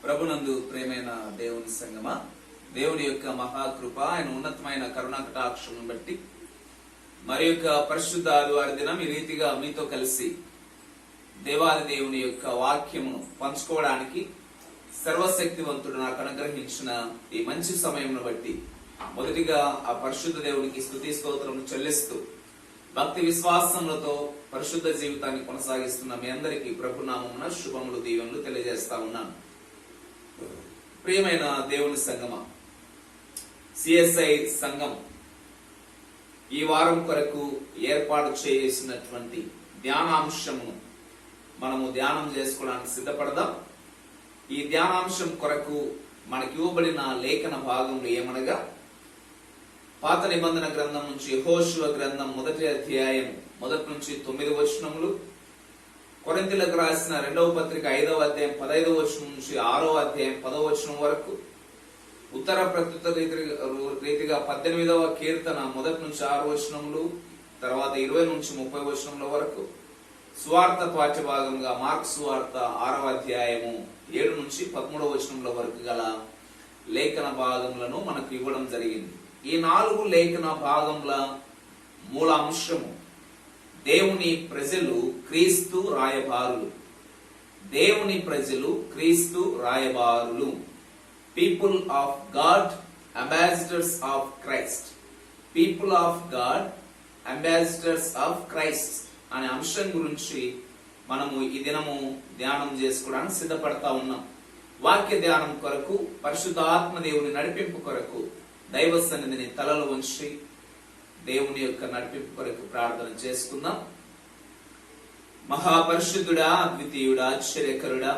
ప్రభునందు ప్రేమైన దేవుని సంగమా, దేవుని యొక్క మహాకృప, ఆయన ఉన్నతమైన కరుణా కటాక్షను బట్టి మరి యొక్క పరిశుద్ధ ఆదివారం దినం ఈ రీతిగా మీతో కలిసి దేవాది దేవుని యొక్క వాక్యమును పంచుకోవడానికి సర్వశక్తివంతుడు నాకు అనుగ్రహించిన ఈ మంచి సమయంను బట్టి మొదటిగా ఆ పరిశుద్ధ దేవునికి స్తుతి స్తోత్రము చెల్లిస్తూ భక్తి విశ్వాసములతో పరిశుద్ధ జీవితాన్ని కొనసాగిస్తున్న మీ అందరికీ ప్రభునామమున శుభములు దీవెనలు తెలియజేస్తా ఉన్నాను. ప్రియమైన దేవుని సంగమా, సిఎస్ఐ సంఘం ఈ వారం కొరకు ఏర్పాటు చేసినటువంటి ధ్యానాంశమును మనము ధ్యానం చేసుకోవడానికి సిద్ధపడదాం. ఈ ధ్యానాంశం కొరకు మనకి ఇవ్వబడిన లేఖన భాగంలో ఏమనగా, పాత నిబంధన గ్రంథం నుంచి యెహోషువ గ్రంథం 1వ అధ్యాయం 1 నుంచి 9 వచనములు, కొరింథీయులకు రాసిన 2వ పత్రిక 5వ అధ్యాయం 15వ వచనం నుంచి 6వ అధ్యాయం 10వ వచనం వరకు, ఉత్తర ప్రత్యుత్తర రీతిగా 18వ కీర్తన 1 నుంచి 6 వచనములు, తర్వాత 20 నుంచి 30 వచనముల వరకు, సువార్త పాఠ్యభాగంగా మార్కు సువార్త 6వ అధ్యాయము 7 నుంచి 13వ వచనముల వరకు గల లేఖన భాగములను మనకు ఇవ్వడం జరిగింది. ఈ 4 లేఖన భాగముల మూల అంశము దేవుని ప్రజలు క్రీస్తు రాయబారులు. దేవుని ప్రజలు క్రీస్తు రాయబారులు, people of God, ambassadors of Christ. People of God, ambassadors of Christ అనే అంశం గురించి మనము ఈ దినము ధ్యానం చేసుకోవడానికి సిద్ధపడతా ఉన్నాం. వాక్య ధ్యానం కొరకు, పరిశుద్ధాత్మ దేవుని నడిపింపు కొరకు దైవ సన్నిధిని తలలో ఉంచి దేవుని యొక్క నడిపింపు కొరకు ప్రార్థన చేసుకుందాం. మహాపరిశుద్ధుడా, అద్వితీయుడా, ఆశ్చర్యకరుడా,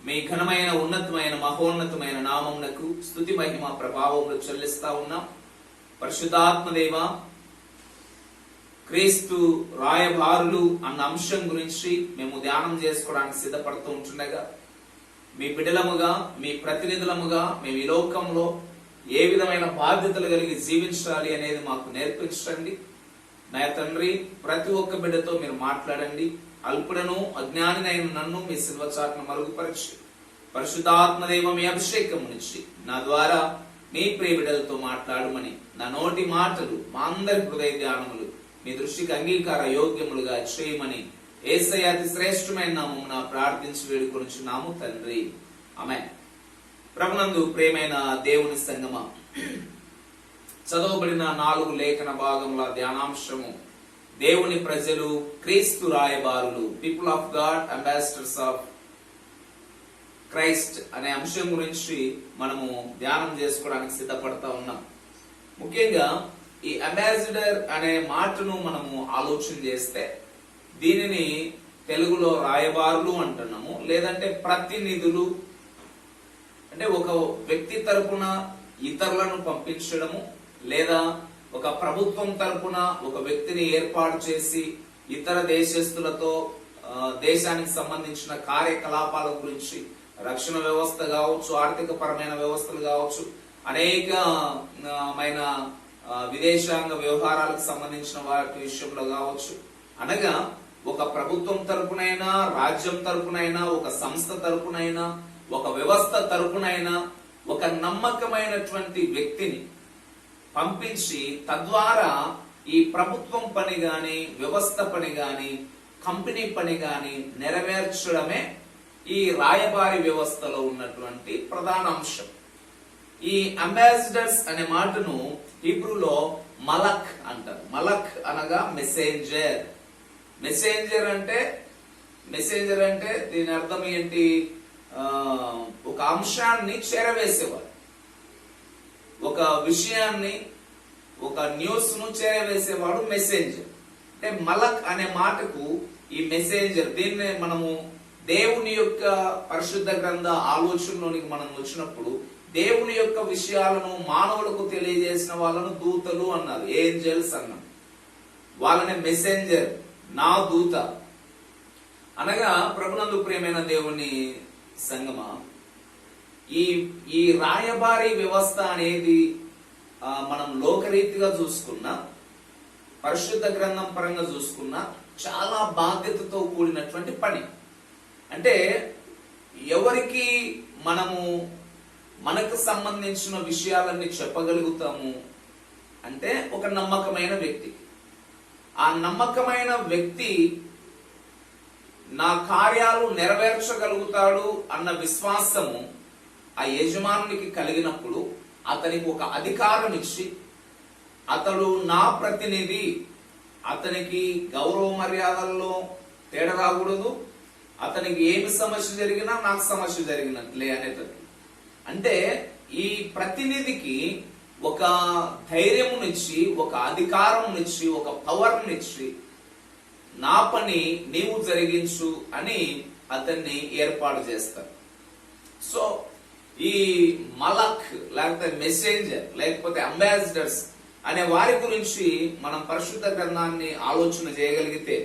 మీ ఘనమైన ఉన్నతమైన మహోన్నతమైన నామమునకు స్తుతి మహిమ ప్రభావములు చెల్లిస్తా ఉన్నాం. పరిశుద్ధాత్మదేవ, క్రీస్తు రాయబారులు అన్న అంశం గురించి మేము ధ్యానం చేసుకోవడానికి సిద్ధపడుతూ ఉంటుండగా, మీ బిడ్డలముగా, మీ ప్రతినిధులముగా మేము ఈ లోకంలో ఏ విధమైన బాధ్యతలు కలిగి జీవించాలి అనేది మాకు నేర్పించండి. నా తండ్రి, ప్రతి ఒక్క బిడ్డతో మీరు మాట్లాడండి. అల్పుడను అజ్ఞానినైన నన్ను మీ శిల్వచాట్ను మరుగుపరిచి పరిశుద్ధాత్మదేవ మీ అభిషేకం నుంచి నా ద్వారా నీ ప్రియ బిడ్డలతో మాట్లాడమని, నా నోటి మాటలు మా అందరి హృదయ ధ్యానములు మీ దృష్టికి అంగీకార యోగ్యములుగా చేయమని యేసయ్య అతి శ్రేష్టమైన నామమున ప్రార్థించి వేడుకొనుచున్నాము తండ్రి, ఆమేన్. ప్రభునందు ప్రియమైన దేవుని సంగమా, చదవబడిన 4 లేఖన భాగముల ధ్యానాంశము దేవుని ప్రజలు క్రీస్తు రాయబారులు, people of God, ambassadors of Christ అనే అంశం గురించి మనము ధ్యానం చేసుకోవడానికి సిద్ధపడతా ఉన్నాం. ముఖ్యంగా ఈ అంబాసిడర్ అనే మాటను మనము ఆలోచన చేస్తే దీనిని తెలుగులో రాయబారులు అంటున్నాము, లేదంటే ప్రతినిధులు. అంటే ఒక వ్యక్తి తరపున ఇతరులను పంపించడము, లేదా ఒక ప్రభుత్వం తరపున ఒక వ్యక్తిని ఏర్పాటు చేసి ఇతర దేశస్తులతో దేశానికి సంబంధించిన కార్యకలాపాల గురించి, రక్షణ వ్యవస్థ కావచ్చు, ఆర్థిక పరమైన వ్యవస్థలు కావచ్చు, అనేకమైన విదేశాంగ వ్యవహారాలకు సంబంధించిన వాటి విషయంలో కావచ్చు, అనగా ఒక ప్రభుత్వం తరపునైనా, రాజ్యం తరపునైనా, ఒక సంస్థ తరపునైనా, ఒక వ్యవస్థ తరపునైనా ఒక నమ్మకమైనటువంటి వ్యక్తిని పంపించి తద్వారా ఈ ప్రభుత్వం పని గాని, వ్యవస్థ పని గాని, కంపెనీ పని గాని నెరవేర్చడమే ఈ రాయబారి వ్యవస్థలో ఉన్నటువంటి ప్రధాన అంశం. ఈ అంబాసిడర్స్ అనే మాటను హీబ్రూలో మలక్ అంటారు. మలక్ అనగా మెసెంజర్. మెసెంజర్ అంటే దీని అర్థం ఏంటి? ఒక అంశాన్ని చేరవేసేవాడు, ఒక విషయాన్ని, ఒక న్యూస్ ను చేరవేసేవాడు మెసెంజర్. అంటే మలక్ అనే మాటకు ఈ మెసెంజర్, దీన్ని మనము దేవుని యొక్క పరిశుద్ధ గ్రంథ ఆలోచనలోనికి మనం వచ్చినప్పుడు దేవుని యొక్క విషయాలను మానవులకు తెలియజేసిన వాళ్ళను దూతలు అన్నారు, ఏంజల్స్ అన్నారు. వాళ్ళని మెసెంజర్, నా దూత అనగా. ప్రభునందు ప్రియమైన దేవుని సంగమా, ఈ రాయబారి వ్యవస్థ అనేది మనం లోకరీతిగా చూసుకున్నా, పరిశుద్ధ గ్రంథం పరంగా చూసుకున్నా చాలా బాధ్యతతో కూడినటువంటి పని. అంటే ఎవరికి మనము మనకు సంబంధించిన విషయాలన్నీ చెప్పగలుగుతాము అంటే ఒక నమ్మకమైన వ్యక్తి. ఆ నమ్మకమైన వ్యక్తి నా కార్యాలు నెరవేర్చగలుగుతాడు అన్న విశ్వాసము ఆ యజమానునికి కలిగినప్పుడు అతనికి ఒక అధికారం ఇచ్చి, అతడు నా ప్రతినిధి, అతనికి గౌరవ మర్యాదల్లో తేడా రాకూడదు, అతనికి ఏమి సమస్య జరిగినా నాకు సమస్య జరిగినట్లే అనేది. అంటే ఈ ప్రతినిధికి ఒక ధైర్యమునిచ్చి, ఒక అధికారంనిచ్చి, ఒక పవర్నిచ్చి, నా పని నీవు జరిగించు అని అతన్ని ఏర్పాటు చేస్తారు. సో ఈ మలక్ లేకపోతే మెసెంజర్ లేకపోతే అంబాసిడర్స్ అనే వారి గురించి మనం పరిశుద్ధ గ్రంథాన్ని ఆలోచన చేయగలిగితే,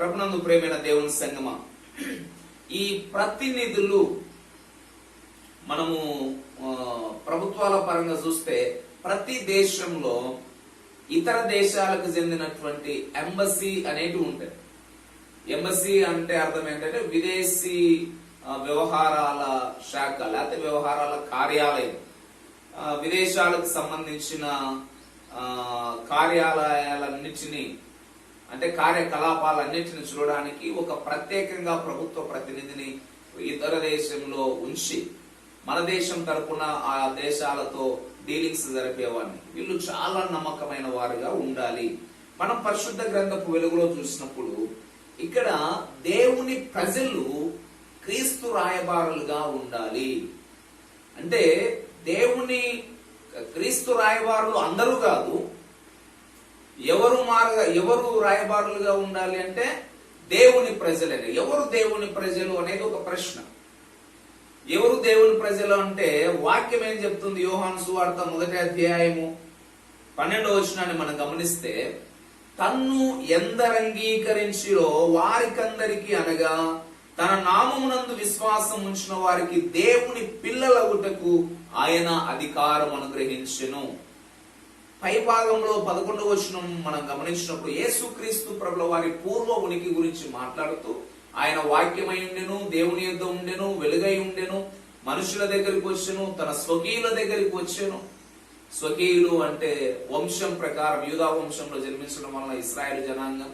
ప్రభునందు ప్రేమైన దేవుని సంగమా, ఈ ప్రతినిధులు మనము ప్రభుత్వాల పరంగా చూస్తే ప్రతి దేశంలో ఇతర దేశాలకు చెందినటువంటి ఎంబసీ అనేటివి ఉంటాయి. ఎంబసీ అంటే అర్థం ఏంటంటే విదేశీ వ్యవహారాల శాఖ లేకపోతే వ్యవహారాల కార్యాలయం. విదేశాలకు సంబంధించిన కార్యాలయాలన్నిటినీ అంటే కార్యకలాపాలన్నిటిని చూడడానికి ఒక ప్రత్యేకంగా ప్రభుత్వ ప్రతినిధిని ఇతర దేశంలో ఉంచి మన దేశం తరపున ఆ దేశాలతో డీలింగ్స్ జరిపేవాడిని. వీళ్ళు చాలా నమ్మకమైన వారుగా ఉండాలి. మనం పరిశుద్ధ గ్రంథపు వెలుగులో చూసినప్పుడు ఇక్కడ దేవుని ప్రజలు క్రీస్తు రాయబారులుగా ఉండాలి. అంటే దేవుని క్రీస్తు రాయబారులు అందరూ కాదు. ఎవరు రాయబారులుగా ఉండాలి అంటే దేవుని ప్రజలే. ఎవరు దేవుని ప్రజలు అనేది ఒక ప్రశ్న. ఎవరు దేవుని ప్రజలు అంటే వాక్యం ఏం చెప్తుంది? యోహాను సువార్త 1వ అధ్యాయము 12వ వచనాన్ని మనం గమనిస్తే, తన్ను ఎందరంగీకరించిరో వారికందరికి అనగా తన నామమునందు విశ్వాసం ఉంచిన వారికి దేవుని పిల్లలగుటకు ఆయన అధికారం అనుగ్రహించెను. పై భాగంలో 11వ వచనం మనం గమనించినప్పుడు యేసుక్రీస్తు ప్రభుల వారి పూర్వ ఉనికి గురించి మాట్లాడుతూ, ఆయన వాక్యమై ఉండెను, దేవుని యొద్ద ఉండెను, వెలుగై ఉండెను, మనుషుల దగ్గరికి వచ్చెను, తన స్వకీయుల దగ్గరికి వచ్చెను. స్వకీయులు అంటే వంశం ప్రకారం యూదా వంశంలో జన్మించడం వలన ఇశ్రాయేలు జనాంగం.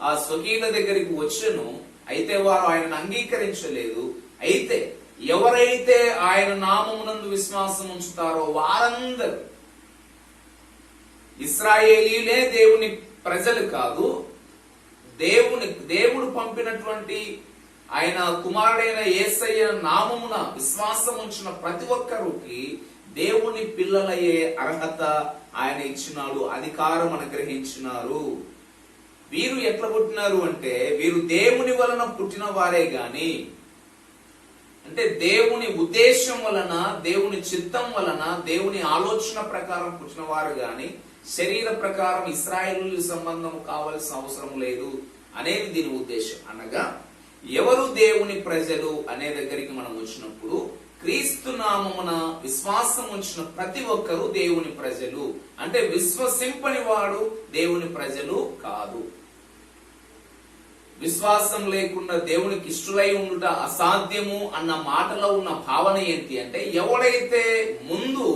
ఆ స్వకీయుల దగ్గరికి వచ్చెను, అయితే వారు ఆయనను అంగీకరించలేదు. అయితే ఎవరైతే ఆయన నామమునందు విశ్వాసం ఉంచుతారో వారందరూ ఇశ్రాయేలీలే, దేవుని ప్రజలు కాదు, దేవుడు పంపినటువంటి ఆయన కుమారుడైన యేసయ్య నామమున విశ్వాసం ఉంచిన ప్రతి ఒక్కరికి దేవుని పిల్లలయ్యే అర్హత ఆయన ఇచ్చినాడు, అధికారం అనుగ్రహించినారు. వీరు ఎట్లా పుట్టినారు అంటే వీరు దేవుని వలన పుట్టిన వారే గాని, అంటే దేవుని ఉద్దేశం వలన, దేవుని చిత్తం వలన, దేవుని ఆలోచన ప్రకారం పుట్టిన వారు గాని శరీర ప్రకారం ఇశ్రాయేలు సంబంధం కావాల్సిన అవసరం లేదు అనేది దీని ఉద్దేశం. అనగా ఎవరు దేవుని ప్రజలు అనే దగ్గరికి మనం వచ్చినప్పుడు క్రీస్తు నామమున విశ్వాసం ఉంచిన ప్రతి ఒక్కరూ దేవుని ప్రజలు. అంటే విశ్వసింపని వాడు దేవుని ప్రజలు కాదు. విశ్వాసం లేకుండా దేవునికి ఇష్టలై ఉండుట అసాధ్యము అన్న మాటలో ఉన్న భావన ఏంటి అంటే, ఎవడైతే ముందు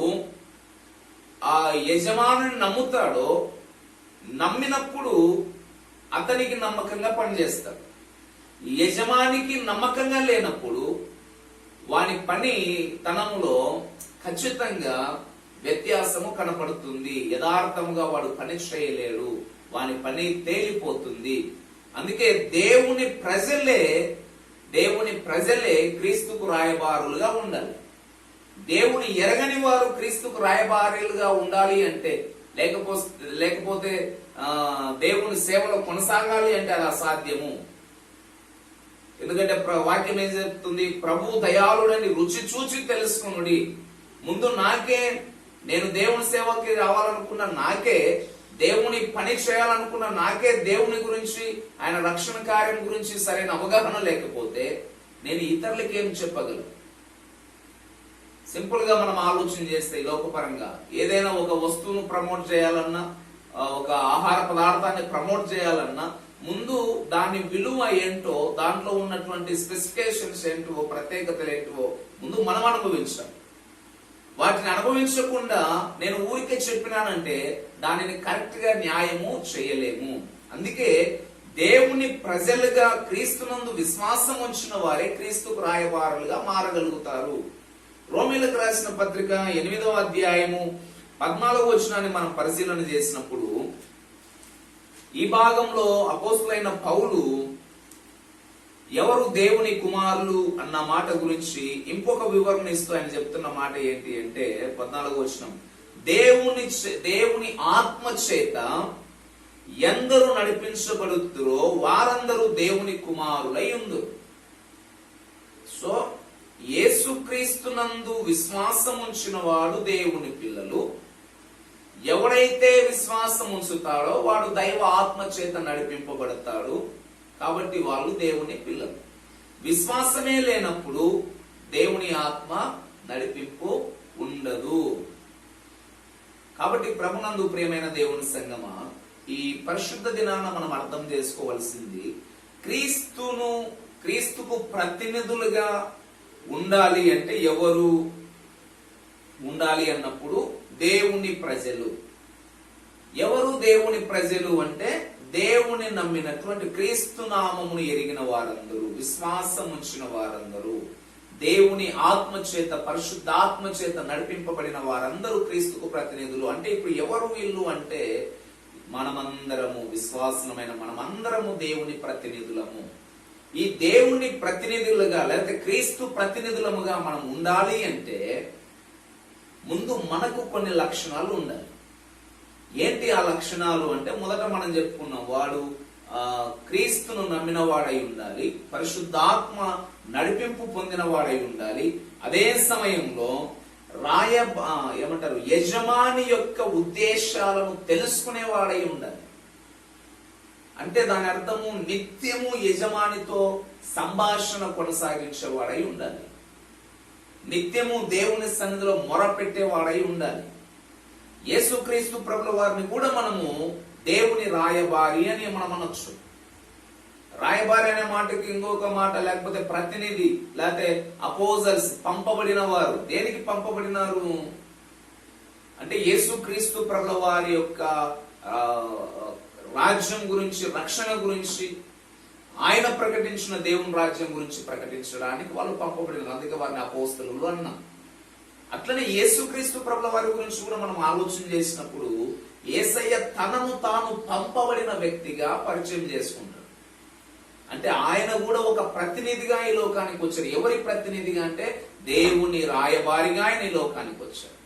ఆ యజమానుని నమ్ముతాడో, నమ్మినప్పుడు అతనికి నమ్మకంగా పనిచేస్తాడు. యజమానికి నమ్మకంగా లేనప్పుడు వాని పని తనములో ఖచ్చితంగా వ్యత్యాసము కనపడుతుంది. యథార్థముగా వాడు పని చేయలేడు, వాని పని తేలిపోతుంది. అందుకే దేవుని ప్రజలే క్రీస్తుకు రాయబారులుగా ఉండాలి. దేవుని ఎరగని వారు క్రీస్తుకు రాయబారులుగా ఉండాలి అంటే, లేకపోతే దేవుని సేవలో కొనసాగాలి అంటే అది అసాధ్యము. ఎందుకంటే వాక్యం ఏం చెప్తుంది? ప్రభు దయాళుడని రుచి చూచి తెలుసుకునుడి. ముందు నేను దేవుని సేవకి రావాలనుకున్న నాకే, దేవుని పని చేయాలనుకున్న నాకే దేవుని గురించి, ఆయన రక్షణ కార్యం గురించి సరైన అవగాహన లేకపోతే నేను ఇతరులకి ఏం చెప్పగలను? సింపుల్ గా మనం ఆలోచన చేస్తే లోకపరంగా ఏదైనా ఒక వస్తువును ప్రమోట్ చేయాలన్నా, ఒక ఆహార పదార్థాన్ని ప్రమోట్ చేయాలన్నా ముందు దాని విలువ ఏంటో, దాంట్లో ఉన్నటువంటి స్పెసిఫికేషన్స్ ఏంటో, ప్రత్యేకతలు ఏంటో ముందు మనం అనుభవించాలి. వాటిని అనుభవించకుండా నేను ఊరికే చెప్పినానంటే దానిని కరెక్ట్ గా న్యాయము చేయలేము. అందుకే దేవుని ప్రజలుగా క్రీస్తునందు విశ్వాసం ఉంచిన వారే క్రీస్తుకు రాయబారులుగా మారగలుగుతారు. రోమీలకు రాసిన పత్రిక 8వ అధ్యాయము 14వ వచనాన్ని మనం పరిశీలన చేసినప్పుడు ఈ భాగంలో అపోస్తులైన పౌలు ఎవరు దేవుని కుమారులు అన్న మాట గురించి ఇంకొక వివరణ ఇస్తూ ఆయన చెప్తున్న మాట ఏంటి అంటే 14వ వచనం, దేవుని ఆత్మ చేత ఎందరూ నడిపించబడుతురో వారందరూ దేవుని కుమారులై ఉందురు. సో యేసుక్రీస్తునందు విశ్వాసం ఉంచిన వాడు దేవుని పిల్లలు. ఎవడైతే విశ్వాసం ఉంచుతాడో వాడు దైవ ఆత్మ చేత నడిపింపబడతాడు. కాబట్టి వాళ్ళు దేవుని పిల్లలు. విశ్వాసమే లేనప్పుడు దేవుని ఆత్మ నడిపింపు ఉండదు. కాబట్టి ప్రభునందు ప్రియమైన దేవుని సంగమా, ఈ పరిశుద్ధ దినాన మనం అర్థం చేసుకోవాల్సింది, క్రీస్తుకు ప్రతినిధులుగా ఉండాలి అంటే ఎవరు ఉండాలి అన్నప్పుడు దేవుని ప్రజలు. ఎవరు దేవుని ప్రజలు అంటే దేవుని నమ్మినటువంటి క్రీస్తు నామమును ఎరిగిన వారందరూ, విశ్వాసం ఉంచిన వారందరూ, దేవుని ఆత్మ చేత పరిశుద్ధాత్మ చేత నడిపింపబడిన వారందరూ క్రీస్తుకు ప్రతినిధులు. అంటే ఇప్పుడు ఎవరు వీళ్ళు అంటే మనమందరము, విశ్వాసమైన మనమందరము దేవుని ప్రతినిధులము. ఈ దేవుని ప్రతినిధులుగా లేకపోతే క్రీస్తు ప్రతినిధులముగా మనం ఉండాలి అంటే ముందు మనకు కొన్ని లక్షణాలు ఉండాలి. ఏంటి ఆ లక్షణాలు అంటే, మొదట మనం చెప్పుకున్నాం, వాడు క్రీస్తును నమ్మిన వాడై ఉండాలి, పరిశుద్ధాత్మ నడిపింపు పొందిన వాడై ఉండాలి, అదే సమయంలో యజమాని యొక్క ఉద్దేశాలను తెలుసుకునేవాడై ఉండాలి. అంటే దాని అర్థము నిత్యము యజమానితో సంభాషణ కొనసాగించేవాడై ఉండాలి, నిత్యము దేవుని సన్నిధిలో మొరపెట్టేవాడై ఉండాలి. యేసుక్రీస్తు ప్రభుల వారిని కూడా మనము దేవుని రాయబారి అని మనం అనొచ్చు. రాయబారి అనే మాటకి ఇంకొక మాట, లేకపోతే ప్రతినిధి, లేకపోతే అపోజల్స్, పంపబడిన వారు. దేనికి పంపబడినారు అంటే యేసుక్రీస్తు ప్రభుల వారి యొక్క రాజ్యం గురించి, రక్షణ గురించి, ఆయన ప్రకటించిన దేవుని రాజ్యం గురించి ప్రకటించడానికి వాళ్ళు పంపబడినారు. అందుకే వారిని అపోస్తలులు అన్నాం. అట్లనే యేసుక్రీస్తు ప్రభుల వారి గురించి కూడా మనం ఆలోచన చేసినప్పుడు యేసయ్య తనను తాను పంపబడిన వ్యక్తిగా పరిచయం చేసుకుంటాడు. అంటే ఆయన కూడా ఒక ప్రతినిధిగా ఈ లోకానికి వచ్చారు. ఎవరి ప్రతినిధిగా అంటే దేవుని రాయబారిగా ఆయన ఈ లోకానికి వచ్చారు.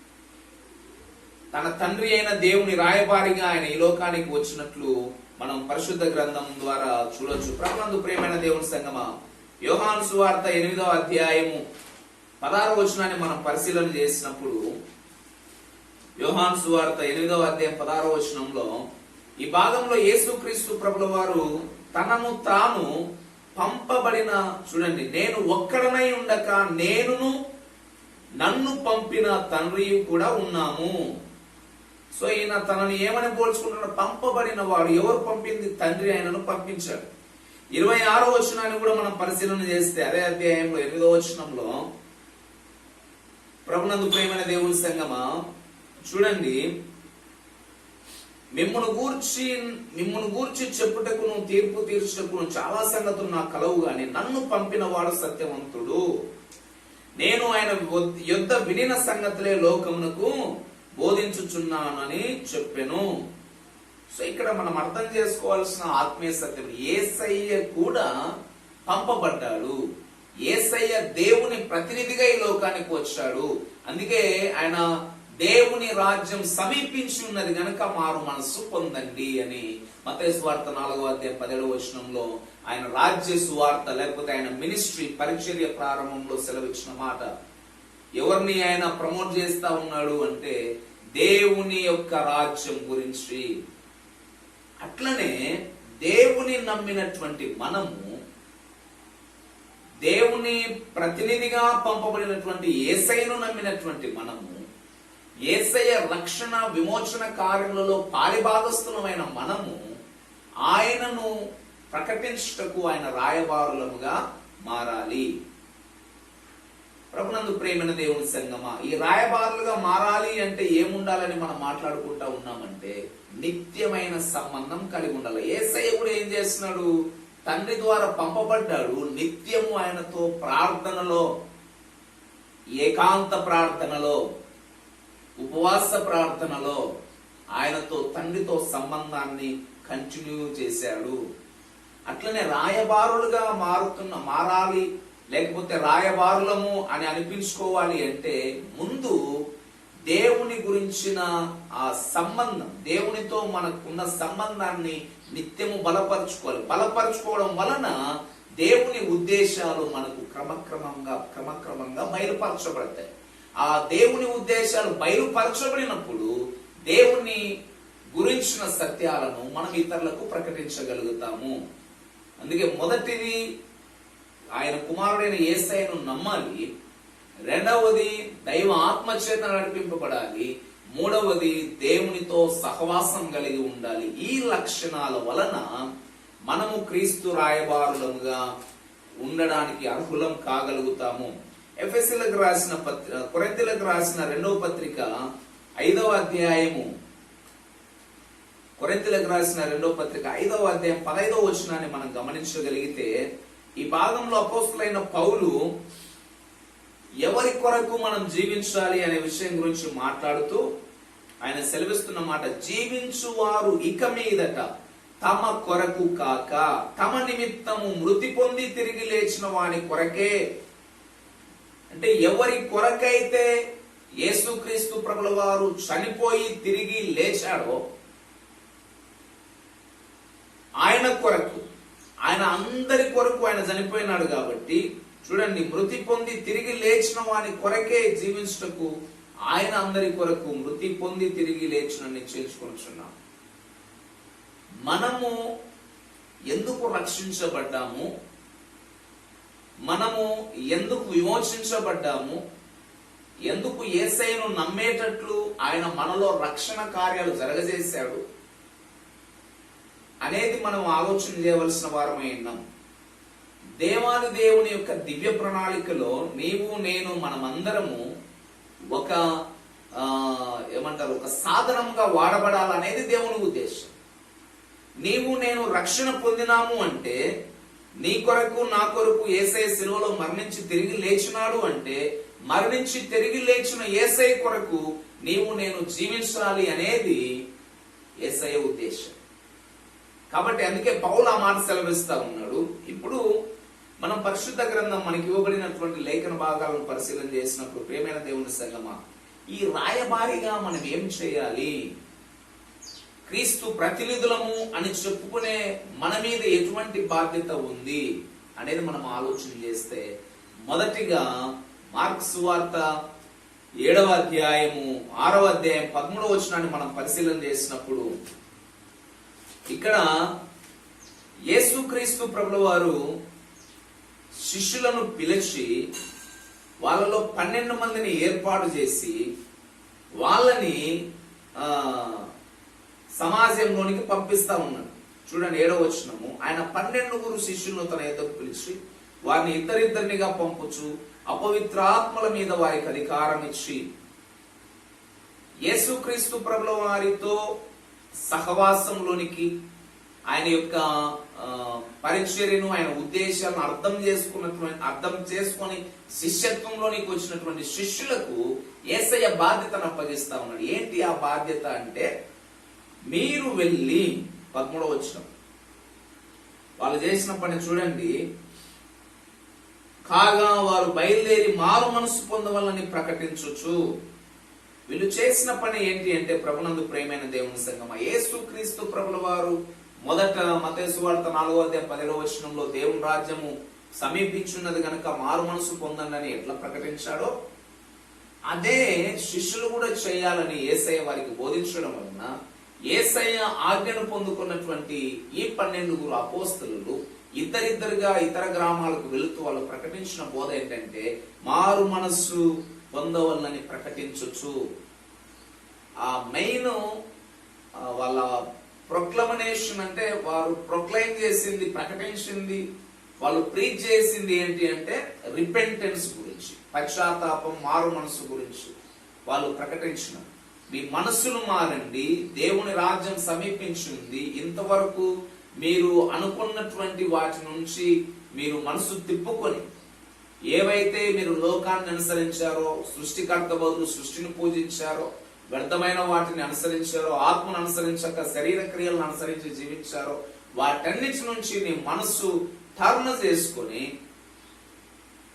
తన తండ్రి అయిన దేవుని రాయబారిగా ఆయన ఈ లోకానికి వచ్చినట్లు మనం పరిశుద్ధ గ్రంథం ద్వారా చూడొచ్చు. ప్రభునందు ప్రియమైన దేవుని సంగమా, యోహాను సువార్త 8వ అధ్యాయము 16వ వచనాన్ని మనం పరిశీలన చేసినప్పుడు, యోహాను సువార్త 8వ అధ్యాయం 16వ వచనంలో ఈ భాగంలో యేసుక్రీస్తు ప్రభుల వారు తనను తాను పంపబడిన, చూడండి, నేను ఒక్కడనై ఉండక నేనును నన్ను పంపిన తండ్రి కూడా ఉన్నాము. సో ఈయన తనని ఏమని పోల్చుకుంటున్నాడు? పంపబడిన వాడు. ఎవరు పంపింది? తండ్రి ఆయనను పంపించాడు. 26వ వచనాన్ని కూడా మనం పరిశీలన చేస్తే అదే అధ్యాయంలో 8వ వచనంలో, ప్రభునందు ప్రియమైన దేవుని సంగమా, చూడండి, మిమ్మును గూర్చి చెప్పుటకును తీర్పు తీర్చుటకును చాలా సంగతులు నాకు కలవు గాని నన్ను పంపిన వాడు సత్యవంతుడు. నేను ఆయన యొద్ద వినిన సంగతులే లోకమునకు బోధించుచున్నానని చెప్పెను. సో ఇక్కడ మనం అర్థం చేసుకోవాల్సిన ఆత్మీయ సత్యం, యేసయ్య కూడా పంపబడ్డాడు. యేసయ్య దేవుని ప్రతినిధిగా ఈ లోకానికి వచ్చాడు. అందుకే ఆయన దేవుని రాజ్యం సమీపించి ఉన్నది గనక మారు మనస్సు పొందండి అని మత్తయి సువార్త 4వ అధ్యాయం 17వ వచనంలో ఆయన రాజ్య సువార్త, లేకపోతే ఆయన మినిస్ట్రీ పరిచర్య ప్రారంభంలో సెలవిచ్చిన మాట. ఎవరిని ఆయన ప్రమోట్ చేస్తా ఉన్నాడు అంటే దేవుని యొక్క రాజ్యం గురించి. అట్లనే దేవుని నమ్మినటువంటి మనము, దేవుని ప్రతినిధిగా పంపబడినటువంటి యేసయ్యను నమ్మినటువంటి మనము, యేసయ్య రక్షణ విమోచన కార్యములలో పాలిభాగస్థులమైన మనము ఆయనను ప్రకటించుటకు ఆయన రాయబారులముగా మారాలి. ప్రభునందు ప్రేమైన దేవుని సంగమా, ఈ రాయబారులుగా మారాలి అంటే ఏముండాలని మనం మాట్లాడుకుంటా ఉన్నామంటే నిత్యమైన సంబంధం కలిగి ఉండాలి. యేసయ్య కూడా ఏం చేస్తున్నాడు? తండ్రి ద్వారా పంపబడ్డాడు. నిత్యము ఆయనతో ప్రార్థనలో, ఏకాంత ప్రార్థనలో, ఉపవాస ప్రార్థనలో ఆయనతో తండ్రితో సంబంధాన్ని కంటిన్యూ చేశాడు. అట్లనే రాయబారులుగా మారాలి, లేకపోతే రాయబారులము అని అనిపించుకోవాలి అంటే ముందు దేవుని గురించిన ఆ సంబంధం, దేవునితో మనకున్న సంబంధాన్ని నిత్యము బలపరచుకోవడం వలన దేవుని ఉద్దేశాలు మనకు క్రమక్రమంగా బయలుపరచబడతాయి. ఆ దేవుని ఉద్దేశాలు బయలుపరచబడినప్పుడు దేవుని గురించిన సత్యాలను మనం ఇతరులకు ప్రకటించగలుగుతాము. అందుకే మొదటిది ఆయన కుమారుడైన యేసయ్యను నమ్మాలి, రెండవది దైవ ఆత్మచేత నడిపింపబడాలి, మూడవది దేవునితో సహవాసం కలిగి ఉండాలి. ఈ లక్షణాల వలన మనము క్రీస్తు రాయబారులముగా ఉండడానికి అర్హులం కాగలుగుతాము. ఎఫెసీయులకు రాసిన కొరింథీయులకు రాసిన 2వ పత్రిక 5వ అధ్యాయము, కొరింథీయులకు రాసిన 2వ పత్రిక 5వ అధ్యాయం 15వ వచనాన్ని మనం గమనించగలిగితే, ఈ భాగంలో అపోస్తలుడైన పౌలు ఎవరి కొరకు మనం జీవించాలి అనే విషయం గురించి మాట్లాడుతూ ఆయన సెలవిస్తున్న మాట, జీవించువారు ఇక మీదట తమ కొరకు కాక తమ నిమిత్తము మృతి పొంది తిరిగి లేచిన వాని కొరకే. అంటే ఎవరి కొరకైతే యేసుక్రీస్తు ప్రభుల వారు చనిపోయి తిరిగి లేచాడో ఆయన కొరకు, ఆయన అందరి కొరకు ఆయన చనిపోయినాడు కాబట్టి చూడండి, మృతి పొంది తిరిగి లేచిన వాని కొరకే జీవించుటకు ఆయన అందరి కొరకు మృతి పొంది తిరిగి లేచిన నిశ్చయించుకొనుచున్నాం. మనము ఎందుకు రక్షించబడ్డాము, మనము ఎందుకు విమోచించబడ్డాము, ఎందుకు యేసయ్యను నమ్మేటట్లు ఆయన మనలో రక్షణ కార్యాలు జరగజేశాడు అనేది మనం ఆలోచన చేయవలసిన వారమై ఉన్నాం. దేవాది దేవుని యొక్క దివ్య ప్రణాళికలో నీవు నేను మనమందరము ఒక ఒక సాధనంగా వాడబడాలనేది దేవుని ఉద్దేశం. నీవు నేను రక్షణ పొందినాము అంటే నీ కొరకు నా కొరకు యేసయ్య శిలువలో మరణించి తిరిగి లేచినాడు అంటే మరణించి తిరిగి లేచిన యేసయ్య కొరకు నీవు నేను జీవించాలి అనేది యేసయ్య ఉద్దేశం. కాబట్టి అందుకే పౌలు ఆ మాట సెలవిస్తా ఉన్నాడు. ఇప్పుడు మనం పరిశుద్ధ గ్రంథం మనకి ఇవ్వబడినటువంటి లేఖన భాగాలను పరిశీలన చేసినప్పుడు ప్రియమైన దేవుని సంగమా, ఈ రాయబారిగా మనం ఏం చేయాలి, క్రీస్తు ప్రతినిధులము అని చెప్పుకునే మన మీద ఎటువంటి బాధ్యత ఉంది అనేది మనం ఆలోచన చేస్తే, మొదటిగా మార్కు సువార్త 7వ అధ్యాయము 6వ అధ్యాయం 13వ వచనాన్ని మనం పరిశీలన చేసినప్పుడు ఇక్కడ యేసుక్రీస్తు ప్రభుల వారు శిష్యులను పిలిచి వాళ్ళలో 12 మందిని ఏర్పాటు చేసి వాళ్ళని సమాజంలోనికి పంపిస్తా ఉన్నాడు. చూడండి 7వ వచనము, ఆయన 12 శిష్యులను తన ఎద్దకు పిలిచి వారిని ఇద్దరిద్దరినిగా పంపుచు అపవిత్రాత్మల మీద వారికి అధికారం ఇచ్చి యేసుక్రీస్తు ప్రభుల వారితో సహవాసంలోనికి, ఆయన యొక్క పరిచర్యను, ఆయన ఉద్దేశాలను అర్థం చేసుకొని శిష్యత్వంలోనికి వచ్చినటువంటి శిష్యులకు యేసయ్య బాధ్యతను అప్పగిస్తా ఉన్నాడు. ఏంటి ఆ బాధ్యత అంటే, మీరు వెళ్ళి 13వ వచనం వాళ్ళు చేసిన పని చూడండి, కాగా వారు బయలుదేరి మారు మనసు పొందవలని ప్రకటించొచ్చు. వీళ్ళు చేసిన పని ఏంటి అంటే, ప్రభునందు ప్రియమైన దేవుని సంగమా, యేసుక్రీస్తు ప్రభుల వారు మొదట మత్తయి సువార్త 4వ అధ్యాయం 10వ వచనంలో దేవుని రాజ్యము సమీపించున్నది గనుక మారు మనసు పొందండి అని ఎట్లా ప్రకటించాడో అదే శిష్యులు కూడా చేయాలని యేసయ్య వారికి బోధించడం వలన యేసయ్య ఆజ్ఞను పొందుకున్నటువంటి ఈ 12 అపోస్తలులు ఇద్దరిద్దరుగా ఇతర గ్రామాలకు వెళుతూ వాళ్ళు ప్రకటించిన బోధ ఏంటంటే, మారు మనస్సు పొందవల్లని ప్రకటించొచ్చు. ఆ మెయిన్ వాళ్ళ ప్రొక్లమనేషన్ అంటే వారు ప్రొక్లైమ్ చేసింది, ప్రకటించింది, వాళ్ళు ప్రీచ్ చేసింది ఏంటి అంటే రిపెంటెన్స్ గురించి, పశ్చాత్తాపం, మారు మనసు గురించి వాళ్ళు ప్రకటించిన. మీ మనస్సును మారండి, దేవుని రాజ్యం సమీపించింది, ఇంతవరకు మీరు అనుకున్నటువంటి వాటి నుంచి మీరు మనసు తిప్పుకొని ఏవైతే మీరు లోకాన్ని అనుసరించారో, సృష్టికర్త బదులు సృష్టిని పూజించారో, వ్యర్థమైన వాటిని అనుసరించారో, ఆత్మను అనుసరించక శరీర క్రియలను అనుసరించి జీవించారో, వాటన్నిటి నుంచి నీ మనస్సు టర్న్ చేసుకొని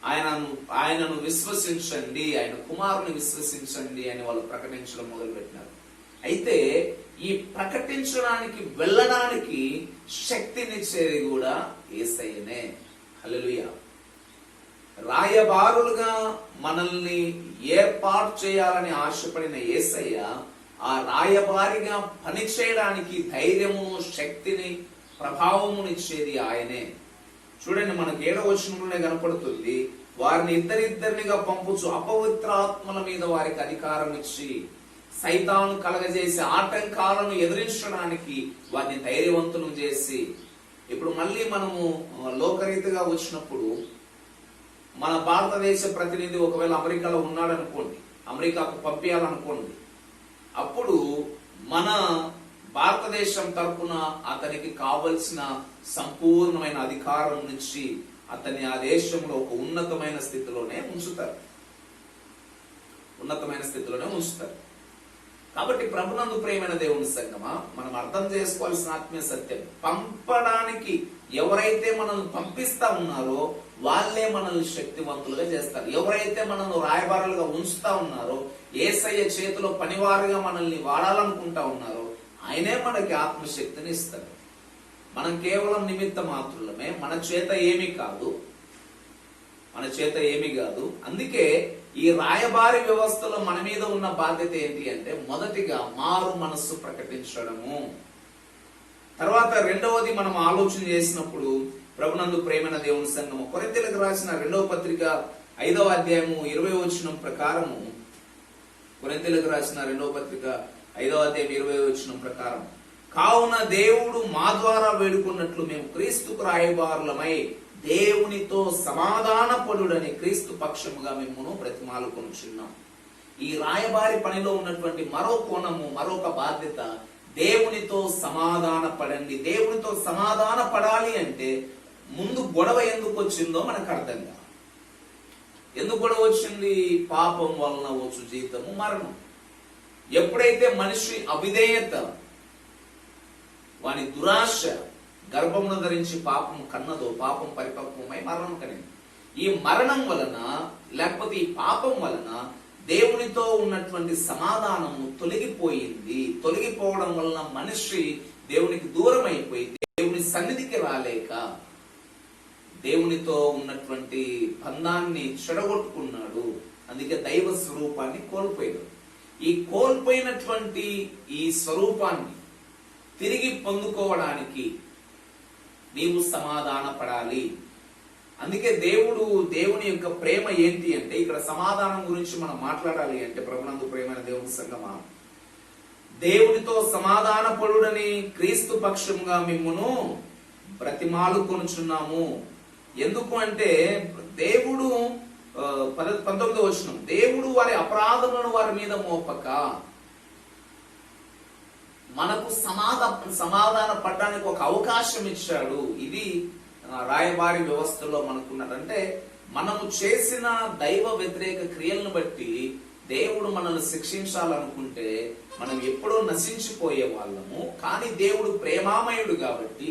ఆయనను విశ్వసించండి, ఆయన కుమారుని విశ్వసించండి అని వాళ్ళు ప్రకటించడం మొదలు పెట్టినారు. అయితే ఈ ప్రకటించడానికి వెళ్ళడానికి శక్తినిచ్చేది కూడా యేసయ్యనే. హల్లెలూయా. రాయబారులుగా మనల్ని ఏర్పాటు చేయాలని ఆశపడిన యేసయ్య ఆ రాయబారిగా పనిచేయడానికి ధైర్యమును, శక్తిని, ప్రభావమునిచ్చేది ఆయనే. చూడండి, మనకు 7వ వచనంలోనే కనపడుతుంది, వారిని ఇద్దరిద్దరినిగా పంపుచు అపవిత్రాత్మల మీద వారికి అధికారం ఇచ్చి సైతాను కలగజేసి ఆటంకాలను ఎదిరించడానికి వారిని ధైర్యవంతులను చేసి. ఇప్పుడు మళ్ళీ మనము లోకరీతిగా వచ్చినప్పుడు మన భారతదేశ ప్రతినిధి ఒకవేళ అమెరికాలో ఉన్నాడు అనుకోండి, అమెరికాకు పంపించాలనుకోండి, అప్పుడు మన భారతదేశం తరపున అతనికి కావలసిన సంపూర్ణమైన అధికారం నుంచి అతన్ని ఆ దేశంలో ఒక ఉన్నతమైన స్థితిలోనే ఉంచుతారు. కాబట్టి ప్రభునందు ప్రియమైన దేవుని సంగమా, మనం అర్థం చేసుకోవాల్సిన ఆత్మీయ సత్యం, పంపడానికి ఎవరైతే మనల్ని పంపిస్తా ఉన్నారో వాళ్ళే మనల్ని శక్తివంతులుగా చేస్తారు. ఎవరైతే మనల్ని రాయబారులుగా ఉంచుతా ఉన్నారో, యేసయ్య చేతిలో పనివారుగా మనల్ని వాడాలనుకుంటా ఉన్నారో ఆయనే మనకి ఆత్మశక్తిని ఇస్తాడు. మనం కేవలం నిమిత్త మాత్రులమే, మన చేత ఏమి కాదు. అందుకే ఈ రాయబారి వ్యవస్థలో మన మీద ఉన్న బాధ్యత ఏంటి అంటే, మొదటిగా మారు మనస్సు ప్రకటించడము. తర్వాత రెండవది మనం ఆలోచన చేసినప్పుడు ప్రభునందు ప్రేమైన దేవుని సంఘము, కొరింథీయులకు రాసిన 2వ పత్రిక 5వ అధ్యాయము 20వ వచనం ప్రకారము, కొరింథీయులకు రాసిన 2వ పత్రిక 5వ అధ్యాయం 20వ వచనం ప్రకారం, కావున దేవుడు మా ద్వారా వేడుకున్నట్లు మేము క్రీస్తుకు రాయబారులమై దేవునితో సమాధాన పడుడని క్రీస్తు పక్షముగా మిమ్మును బ్రతిమాలుకొనుచున్నాం. ఈ రాయబారి పనిలో ఉన్నటువంటి మరో కోణము, మరొక బాధ్యత, దేవునితో సమాధాన పడండి. దేవునితో సమాధాన పడాలి అంటే ముందు గొడవ ఎందుకు వచ్చిందో మనకు అర్థం కాదు. ఎందుకు గొడవ వచ్చింది? పాపం వలన వచ్చు జీతము మరణం. ఎప్పుడైతే మనిషి అవిధేయత, వాని దురాశ గర్భమును ధరించి పాపం కన్నదో, పాపం పరిపక్వమై మరణం కనింది. ఈ మరణం వలన, లేకపోతే ఈ పాపం వలన దేవునితో ఉన్నటువంటి సమాధానము తొలగిపోయింది. తొలగిపోవడం వలన మనిషి దేవునికి దూరం అయిపోయి దేవుని సన్నిధికి రాలేక దేవునితో ఉన్నటువంటి బంధాన్ని చెడగొట్టుకున్నాడు. అందుకే దైవ స్వరూపాన్ని కోల్పోయాడు. ఈ కోల్పోయినటువంటి ఈ స్వరూపాన్ని తిరిగి పొందుకోవడానికి నీవు సమాధాన పడాలి. అందుకే దేవుని యొక్క ప్రేమ ఏంటి అంటే, ఇక్కడ సమాధానం గురించి మనం మాట్లాడాలి అంటే, ప్రభునందు ప్రేమైన దేవుని సంగమా, దేవునితో సమాధాన పడుడని క్రీస్తు పక్షంగా మిమ్మును బ్రతిమాలుకొనుచున్నాము. ఎందుకు అంటే, దేవుడు 19వ వచనం, దేవుడు వారి అపరాధములను వారి మీద మోపక మనకు సమాధాన పడడానికి ఒక అవకాశం ఇచ్చాడు. ఇది రాయబారి వ్యవస్థలో మనకున్నదంటే, మనము చేసిన దైవ వ్యతిరేక క్రియలను బట్టి దేవుడు మనల్ని శిక్షించాలనుకుంటే మనం ఎప్పుడో నశించిపోయే వాళ్ళము. కానీ దేవుడు ప్రేమామయుడు కాబట్టి,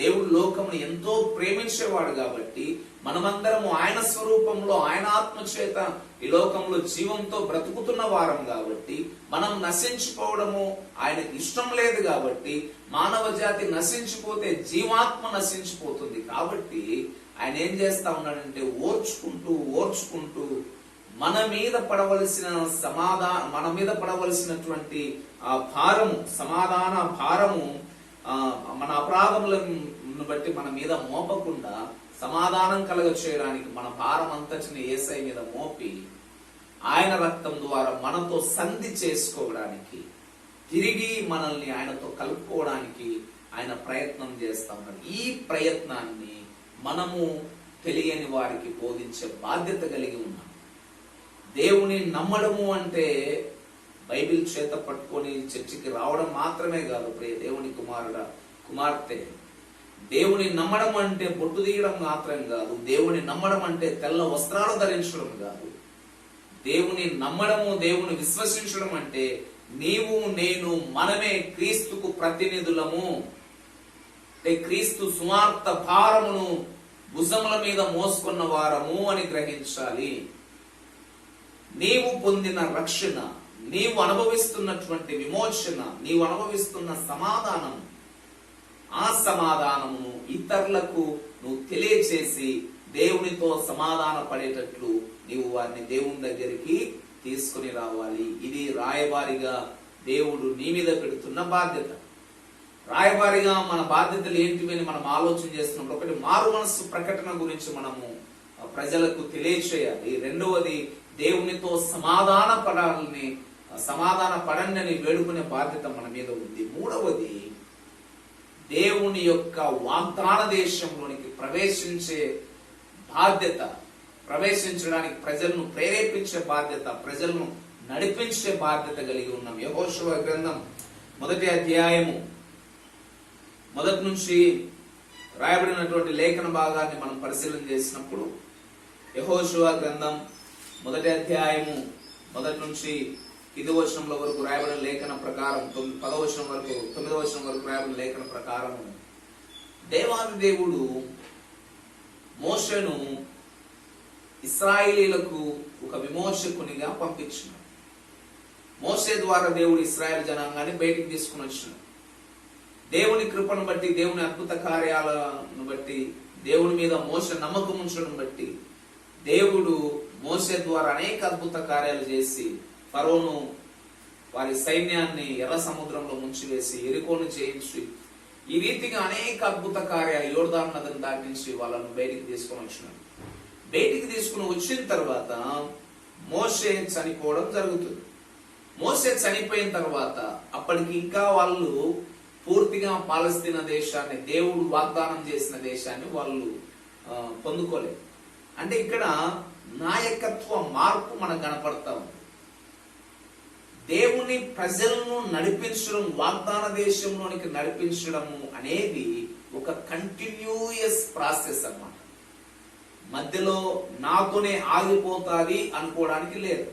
దేవుడు లోకమును ఎంతో ప్రేమించేవాడు కాబట్టి, మనమందరము ఆయన స్వరూపంలో, ఆయన ఆత్మ చేత ఈ లోకంలో జీవంతో బ్రతుకుతున్న వారం కాబట్టి, మనం నశించిపోవడము ఆయనకి ఇష్టం లేదు కాబట్టి, మానవ జాతి నశించిపోతే జీవాత్మ నశించిపోతుంది కాబట్టి ఆయన ఏం చేస్తా ఉన్నాడంటే, ఓర్చుకుంటూ మన మీద పడవలసినటువంటి ఆ భారము, సమాధాన భారము, మన అపరాధములను బట్టి మన మీద మోపకుండా సమాధానం కలగ చేయడానికి మన భారం అంతటిని యేసయ్య మీద మోపి ఆయన రక్తం ద్వారా మనతో సంధి చేసుకోవడానికి తిరిగి మనల్ని ఆయనతో కలుపుకోవడానికి ఆయన ప్రయత్నం చేస్తా ఉన్నాడు. ఈ ప్రయత్నాన్ని మనము తెలియని వారికి బోధించే బాధ్యత కలిగి ఉన్నాం. దేవుని నమ్మడము అంటే బైబిల్ చేత పట్టుకొని చర్చికి రావడం మాత్రమే కాదు ప్రియ దేవుని కుమార్తె. దేవుని నమ్మడం అంటే బొట్టు తీయడం మాత్రం కాదు. దేవుని నమ్మడం అంటే తెల్ల వస్త్రాలు ధరించడం కాదు. దేవుని నమ్మడము, దేవుని విశ్వసించడం అంటే నీవు నేను మనమే క్రీస్తుకు ప్రతినిధులము. అంటే క్రీస్తు సువార్త భారమును భుజముల మీద మోసుకున్న వారము అని గ్రహించాలి. నీవు పొందిన రక్షణ, నీవు అనుభవిస్తున్నటువంటి విమోచన, నీవు అనుభవిస్తున్న సమాధానం, ఆ సమాధానమును ఇతరులకు నువ్వు తెలియచేసి దేవునితో సమాధాన పడేటట్లు నీవు వారిని దేవుని దగ్గరికి తీసుకుని రావాలి. ఇది రాయబారిగా దేవుడు నీ మీద పెడుతున్న బాధ్యత. రాయబారిగా మన బాధ్యతలు ఏంటివి అని మనం ఆలోచన చేస్తున్నప్పుడు, ఒకటి మారు మనస్సు ప్రకటన గురించి మనము ప్రజలకు తెలియచేయాలి. రెండవది దేవునితో సమాధాన పడండి అని వేడుకునే బాధ్యత మన మీద ఉంది. మూడవది దేవుని యొక్క వాగ్దాన దేశంలోనికి ప్రవేశించే బాధ్యత, ప్రవేశించడానికి ప్రజలను ప్రేరేపించే బాధ్యత, ప్రజలను నడిపించే బాధ్యత కలిగి ఉన్నాం. యెహోషువ గ్రంథం 1వ అధ్యాయము 1 నుంచి రాయబడినటువంటి లేఖన భాగాన్ని మనం పరిశీలన చేసినప్పుడు, యెహోషువ గ్రంథం 1వ అధ్యాయము 1 నుంచి 5వ వచనంలో వరకు రాయబడిన లేఖన ప్రకారం, 10వ వచనం వరకు 9వ వచనం వరకు రాయబడిన లేఖన ప్రకారం దేవాది దేవుడు మోషేను ఇశ్రాయేలీలకు ఒక విమోచకునిగా పంపించినాడు. మోషే ద్వారా దేవుడు ఇశ్రాయేల్ జనాంగాన్ని బయటికి తీసుకుని వచ్చినాడు. దేవుని కృపను బట్టి, దేవుని అద్భుత కార్యాలను బట్టి, దేవుని మీద మోషే నమ్మకం ఉంచడం బట్టి దేవుడు మోషే ద్వారా అనేక అద్భుత కార్యాలు చేసి ఫరోను వారి సైన్యాన్ని ఎర్ర సముద్రంలో ముంచివేసి యెరికోను జయించి, ఈ రీతిగా అనేక అద్భుత కార్యాలు యోర్దాను నదిని దాటించి వాళ్ళను బయటికి తీసుకొని వచ్చినాడు. బయటికి తీసుకుని వచ్చిన తర్వాత మోషే చనిపోవడం జరుగుతుంది. మోషే చనిపోయిన తర్వాత అప్పటికి ఇంకా వాళ్ళు పూర్తిగా పాలస్తీనా దేశాన్ని, దేవుడు వాగ్దానం చేసిన దేశాన్ని వాళ్ళు పొందుకోలేదు. అంటే ఇక్కడ నాయకత్వ మార్పు మనకు కనపడతా ఉంది. దేవుని ప్రజలను నడిపించడం, వాగ్దాన దేశంలోనికి నడిపించడము అనేది ఒక కంటిన్యూయస్ ప్రాసెస్ అన్నమాట. మధ్యలో నాతోనే ఆగిపోతాది అనుకోవడానికి లేదు.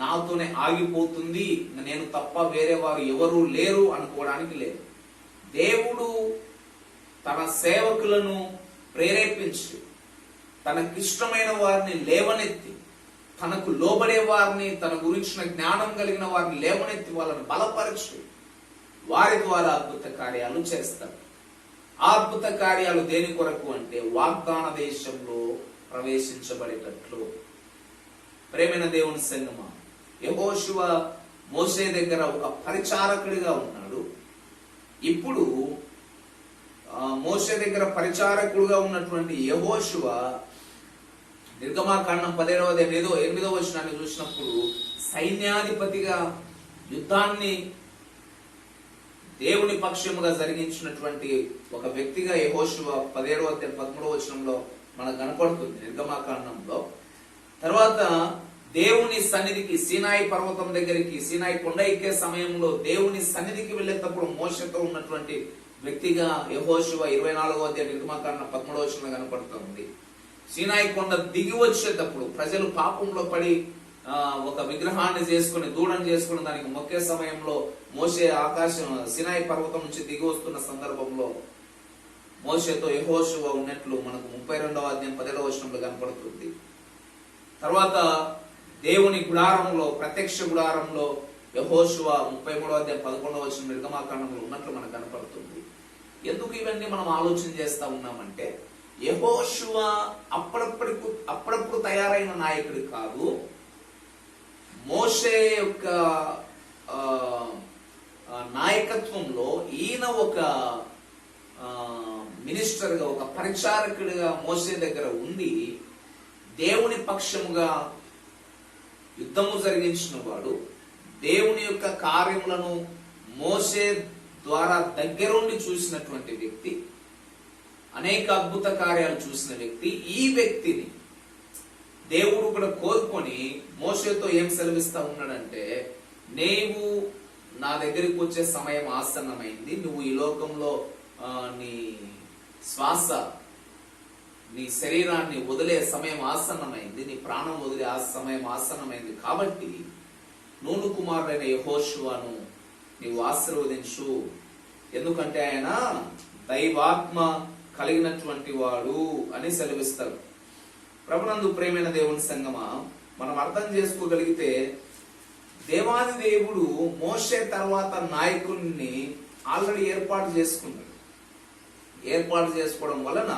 నాతోనే ఆగిపోతుంది, నేను తప్ప వేరే వారు ఎవరు లేరు అనుకోవడానికి లేదు. దేవుడు తన సేవకులను ప్రేరేపించి, తనకిష్టమైన వారిని లేవనెత్తి, తనకు లోబడే వారిని, తన గురించిన జ్ఞానం కలిగిన వారిని లేవనెత్తి వాళ్ళని బలపరచి వారి ద్వారా అద్భుత కార్యాలు చేస్తారు. ఆ అద్భుత కార్యాలు దేని కొరకు అంటే వాగ్దాన దేశంలో ప్రవేశించబడేటట్లు. ప్రేమైన దేవుని సంగమా, యెహోషువ మోషే దగ్గర ఒక పరిచారకుడిగా ఉన్నాడు. ఇప్పుడు మోషే దగ్గర పరిచారకుడుగా ఉన్నటువంటి యెహోషువ నిర్గమాకాండం 8వ వచనాన్ని చూసినప్పుడు సైన్యాధిపతిగా యుద్ధాన్ని దేవుని పక్షముగా జరిగించినటువంటి ఒక వ్యక్తిగా యెహోషువ 17వ అధ్యాయం 13వ వచనంలో మనకు కనపడుతుంది నిర్గమాకాండంలో. తర్వాత దేవుని సన్నిధికి, సీనాయి పర్వతం దగ్గరికి, సీనాయి కొండ ఎక్కే సమయంలో దేవుని సన్నిధికి వెళ్ళేటప్పుడు మోషేతో ఉన్నటువంటి వ్యక్తిగా యెహోషువ 24వ అధ్యాయం నిర్గమాకాండం 13వ వచనంలో కనపడుతుంది. సీనాయి కొండ దిగి వచ్చేటప్పుడు ప్రజలు పాపంలో పడి ఒక విగ్రహాన్ని చేసుకుని, దూడను చేసుకుని దానికి మొక్కే సమయంలో మోషే సీనాయి పర్వతం నుంచి దిగి వస్తున్న సందర్భంలో మోషేతో యెహోషువ ఉన్నట్లు మనకు 32వ అధ్యాయం 10వ వచనంలో కనపడుతుంది. తర్వాత దేవుని గుడారంలో, ప్రత్యక్ష గుడారంలో యెహోషువ 33వ అధ్యాయం 11వ వచనం నిర్గమాకాండంలో ఉన్నట్లు మనకు కనపడుతుంది. ఎందుకు ఇవన్నీ మనం ఆలోచన చేస్తా ఉన్నామంటే, యెహోషువ అప్పుడప్పుడు తయారైన నాయకుడు కాదు. మోషే యొక్క నాయకత్వంలో ఈయన ఒక మినిస్టర్గా, ఒక పరిచారకుడిగా మోషే దగ్గర ఉండి దేవుని పక్షముగా యుద్ధము జరిగించిన వాడు, దేవుని యొక్క కార్యములను మోషే ద్వారా దగ్గరుండి చూసినటువంటి వ్యక్తి, అనేక అద్భుత కార్యాలు చూసిన వ్యక్తి. ఈ వ్యక్తిని దేవుడు కూడా కోరుకొని మోషేతో ఏం సెలవిస్తా ఉన్నాడంటే, నీవు నా దగ్గరికి వచ్చే సమయం ఆసన్నమైంది, నువ్వు ఈ లోకంలో నీ శ్వాస, నీ శరీరాన్ని వదిలే సమయం ఆసన్నమైంది, నీ ప్రాణం వదిలే ఆ సమయం ఆసన్నమైంది. కాబట్టి నూను కుమారుడైన యెహోషువను నీవు ఆశీర్వదించు, ఎందుకంటే ఆయన దైవాత్మ కలిగినటువంటి వాడు అని సెలవిస్తారు. ప్రభునందు ప్రేమైన దేవుని సంగమా, మనం అర్థం చేసుకోగలిగితే దేవాది దేవుడు మోషే తర్వాత నాయకుడిని ఆల్రెడీ ఏర్పాటు చేసుకున్నాడు. ఏర్పాటు చేసుకోవడం వలన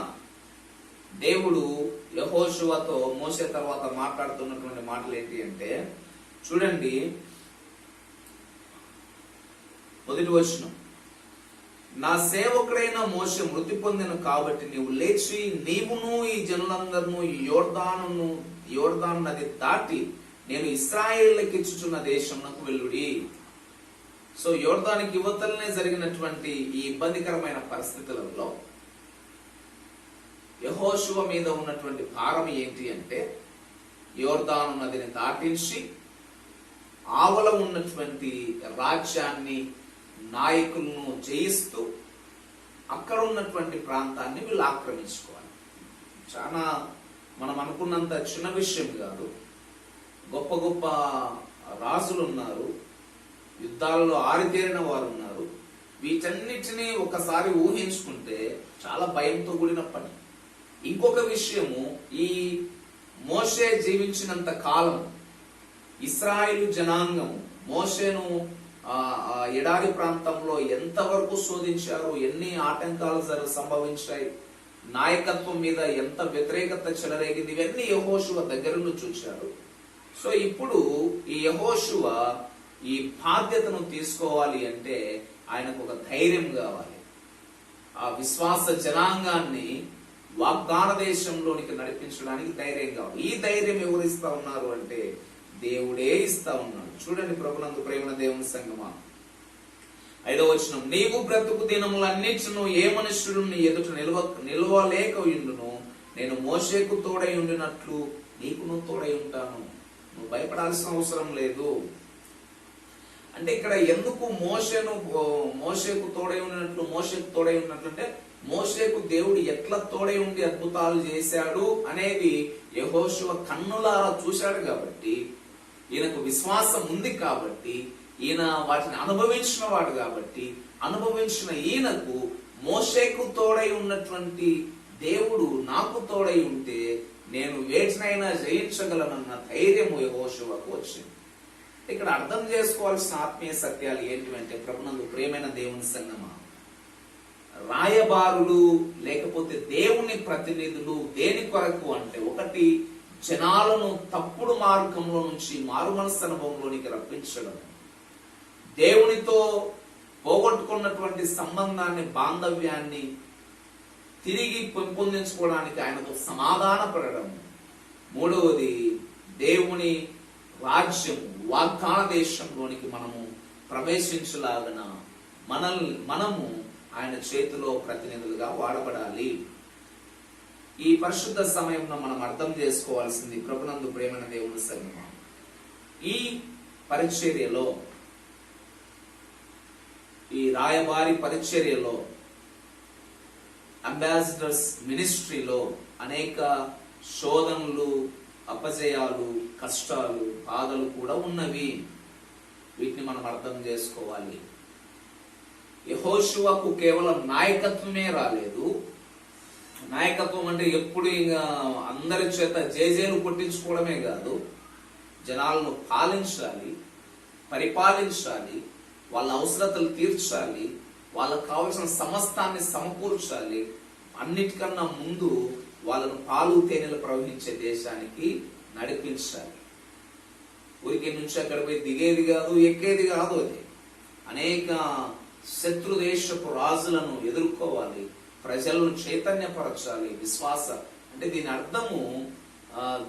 దేవుడు యెహోషువతో మోషే తర్వాత మాట్లాడుతున్నటువంటి మాటలు ఏంటి అంటే, చూడండి మొదటి వచనం, నా సేవకుడైన మోషే మృతి పొందిన కాబట్టి నీవు లేచి నీవును ఈ జనులందరూ యోర్దాను నది దాటి నేను ఇశ్రాయేలుకి ఇచ్చుచున్న దేశంలోకి వెళ్ళుడి. సో యోర్దానికి యువతలనే జరిగినటువంటి ఈ ఇబ్బందికరమైన పరిస్థితులలో యెహోషువ మీద ఉన్నటువంటి భారం ఏంటి అంటే, యోర్దాను నదిని దాటించి ఆవల ఉన్నటువంటి రాజ్యాన్ని, నాయకులను జయిస్తూ అక్కడ ఉన్నటువంటి ప్రాంతాన్ని వీళ్ళు ఆక్రమించుకోవాలి. చాలా మనం అనుకున్నంత చిన్న విషయం కాదు. గొప్ప గొప్ప రాజులు ఉన్నారు, యుద్ధాలలో ఆరితేరిన వారు ఉన్నారు. వీటన్నిటినీ ఒకసారి ఊహించుకుంటే చాలా భయంతో కూడిన పని. ఇంకొక విషయము, ఈ మోషే జీవించినంత కాలం ఇశ్రాయేలు జనాంగం మోషేను ఎడారి ప్రాంతంలో ఎంతవరకు శోధించారు, ఎన్ని ఆటంకాలు సంభవించాయి, నాయకత్వం మీద ఎంత వ్యతిరేకత చెలరేగింది, ఇవన్నీ యెహోషువ దగ్గరను చూశారు. సో ఇప్పుడు ఈ యెహోషువ ఈ బాధ్యతను తీసుకోవాలి అంటే ఆయనకు ఒక ధైర్యం కావాలి. ఆ విశ్వాస జనాంగాన్ని వాగ్దాన దేశంలోనికి నడిపించడానికి ధైర్యం కావాలి. ఈ ధైర్యం ఎవరు ఇస్తా ఉన్నారు అంటే దేవుడే ఇస్తా ఉన్నాడు. చూడండి ప్రభునందు ప్రేమ దేవుని సంగమా, 5వ వచనం, నీవు బ్రతుకు దినములన్నిటిను ఏ మనుష్యుడు నీ ఎదుట నిలవలేక ఉండును, నేను మోషేకు తోడై ఉండినట్లు నీకును తోడై ఉంటాను. నువ్వు భయపడాల్సిన అవసరం లేదు. అంటే ఇక్కడ ఎందుకు మోషేకు తోడై ఉన్నట్లు అంటే, మోషేకు దేవుడు ఎట్లా తోడై ఉండి అద్భుతాలు చేశాడు అనేది యెహోషువ కన్నులారా చూశాడు కాబట్టి, ఈయనకు విశ్వాసం ఉంది కాబట్టి, ఈయన వాటిని అనుభవించిన వాడు కాబట్టి, అనుభవించిన ఈయనకు మోషేకు తోడై ఉన్నటువంటి దేవుడు నాకు తోడై ఉంటే నేను వేటినైనా జయించగలనన్న ధైర్యము యెహోషువకు వచ్చింది. ఇక్కడ అర్థం చేసుకోవాల్సిన ఆత్మీయ సత్యాలు ఏంటివంటే, ప్రభునందు ప్రేమైన దేవుని సంగమా, రాయబారులు లేకపోతే దేవుని ప్రతినిధులు దేని కొరకు అంటే, ఒకటి జనాలను తప్పుడు మార్గంలో నుంచి మారు మనస్సు అనుభవంలోనికి రప్పించడం, దేవునితో పోగొట్టుకున్నటువంటి సంబంధాన్ని, బాంధవ్యాన్ని తిరిగి పెంపొందించుకోవడానికి ఆయనతో సమాధాన పడడం, మూడవది దేవుని రాజ్యం వాగ్దాన దేశంలోనికి మనము ప్రవేశించలాగన మనము ఆయన చేతిలో ప్రతినిధులుగా వాడబడాలి. ఈ పరిశుద్ధ సమయంలో మనం అర్థం చేసుకోవాల్సింది ప్రభునందు ప్రేమైన దేవుని సంగమా, ఈ పరిచర్యలో, ఈ రాయబారి పరిచర్యలో, అంబాసిడర్స్ మినిస్ట్రీలో అనేక శోధనలు, అపజయాలు, కష్టాలు, బాధలు కూడా ఉన్నవి. వీటిని మనం అర్థం చేసుకోవాలి. యెహోషువకు కేవలం నాయకత్వమే రాలేదు. నాయకత్వం అంటే ఎప్పుడు ఇంకా అందరి చేత జేజేలు కొట్టించుకోవడమే కాదు, జనాలను పాలించాలి, పరిపాలించాలి, వాళ్ళ అవసరతలు తీర్చాలి, వాళ్ళకు కావలసిన సమస్తాన్ని సమకూర్చాలి. అన్నిటికన్నా ముందు వాళ్ళను పాలు తేనెలు ప్రవహించే దేశానికి నడిపించాలి. ఊరికి నుంచి అక్కడ పోయి దిగేది కాదు, ఎక్కేది కాదు. అది అనేక శత్రు దేశపు రాజులను ఎదుర్కోవాలి, ప్రజలను చైతన్యపరచాలి. విశ్వాస అంటే దీని అర్థము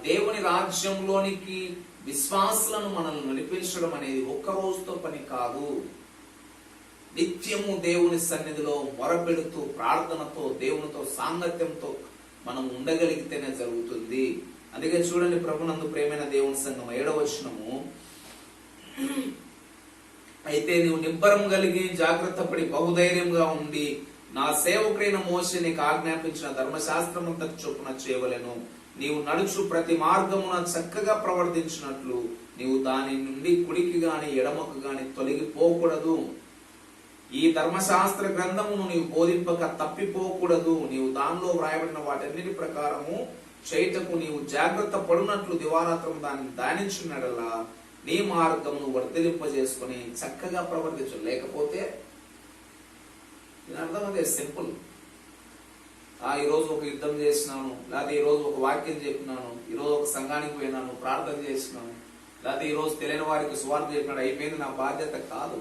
దేవుని రాజ్యంలోనికి విశ్వాసులను మనల్ని నడిపించడం అనేది ఒక్క రోజుతో పని కాదు. నిత్యము దేవుని సన్నిధిలో మొరపెడుతూ ప్రార్థనతో దేవునితో సాంగత్యంతో మనం ఉండగలిగితేనే జరుగుతుంది. అందుకే చూడండి, ప్రభునందు ప్రేమైన దేవుని సంఘం 7వ వచనము, అయితే నీవు నిబ్బరం కలిగి జాగ్రత్త పడి బహుధైర్యంగా ఉండి నా సేవకుడైన మోషే నీకు ఆజ్ఞాపించిన ధర్మశాస్త్రమంతా చొప్పున చేయవలెను. నీవు నడుచు ప్రతి మార్గమున చక్కగా ప్రవర్తించినట్లు నీవు దాని నుండి కుడికి గాని ఎడమకు గాని తొలగిపోకూడదు. ఈ ధర్మశాస్త్ర గ్రంథమును నీవు బోధింపక తప్పిపోకూడదు. నీవు దానిలో వ్రాయబడిన వాటన్నిటి ప్రకారము చేయుటకు నీవు జాగ్రత్త పడునట్లు దివారాత్రం దాన్ని ధ్యానించున్నడలా నీ మార్గమును వర్ధిలింపజేసుకుని చక్కగా ప్రవర్తించు. లేకపోతే దీని అర్థం అదే, సింపుల్. ఈరోజు ఒక యుద్ధం చేసినాను, లేకపోతే ఈరోజు ఒక వాక్యం చెప్పినాను, ఈరోజు ఒక సంఘానికి పోయినాను, ప్రార్థన చేసినాను, లేకపోతే ఈరోజు తెలియని వారికి సువార్త చెప్పినాడు, అయిపోయింది, నా బాధ్యత కాదు.